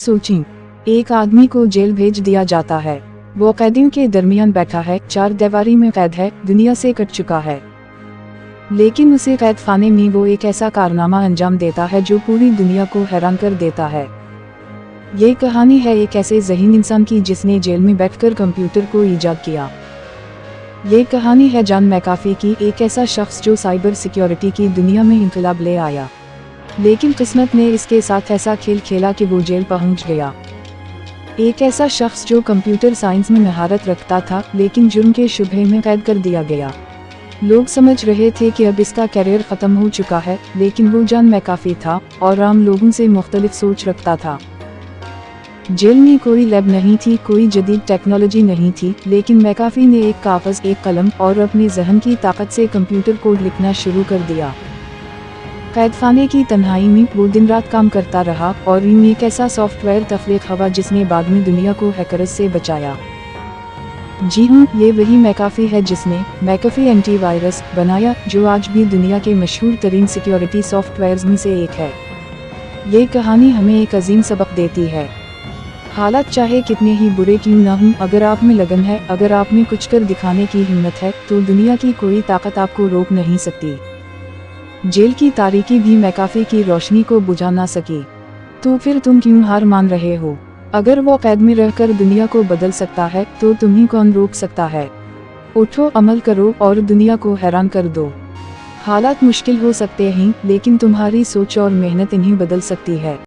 सोचिए, एक आदमी को जेल भेज दिया जाता है। वो कैदियों के दरमियान बैठा है, चार दीवारी में कैद है, दुनिया से कट चुका है। लेकिन उसे कैद खाने में वो एक ऐसा कारनामा अंजाम देता है जो पूरी दुनिया को हैरान कर देता है। ये कहानी है एक ऐसे ज़हीन इंसान की जिसने जेल में बैठकर कंप्यूटर को ईजाद किया। ये कहानी है जॉन मैकाफी की, एक ऐसा शख्स जो साइबर सिक्योरिटी की दुनिया में इनकलाब ले आया। लेकिन किस्मत ने इसके साथ ऐसा खेल खेला कि वो जेल पहुंच गया। एक ऐसा शख्स जो कंप्यूटर साइंस में महारत रखता था, लेकिन जुर्म के शुबहे में कैद कर दिया गया। लोग समझ रहे थे कि अब इसका करियर ख़त्म हो चुका है, लेकिन वो जॉन मैकाफी था और आम लोगों से मुख्तलिफ सोच रखता था। जेल में कोई लैब नहीं थी, कोई जदीद टेक्नोलॉजी नहीं थी, लेकिन मैकाफी ने एक कागज़, एक कलम और अपने जहन की ताकत से कंप्यूटर कोड लिखना शुरू कर दिया। कैदखाने की तन्हाई में वो दिन रात काम करता रहा और इनमें एक ऐसा सॉफ्टवेयर तख्लीक हुआ जिसने बाद में दुनिया को हैकर्स से बचाया। जी हाँ, ये वही मैकाफी है जिसने मैकाफी एंटीवायरस बनाया, जो आज भी दुनिया के मशहूर तरीन सिक्योरिटी सॉफ्टवेयर्स में से एक है। ये कहानी हमें एक अजीम सबक देती है। हालात चाहे कितने ही बुरे क्यों ना हों, अगर आप में लगन है, अगर आप में कुछ कर दिखाने की हिम्मत है, तो दुनिया की कोई ताकत आपको रोक नहीं सकती। जेल की तारीकी भी मैकाफी की रोशनी को बुझा ना सकी। तो फिर तुम क्यों हार मान रहे हो? अगर वो कैद में रहकर दुनिया को बदल सकता है, तो तुम्हें कौन रोक सकता है? उठो, अमल करो और दुनिया को हैरान कर दो। हालात मुश्किल हो सकते हैं, लेकिन तुम्हारी सोच और मेहनत इन्हें बदल सकती है।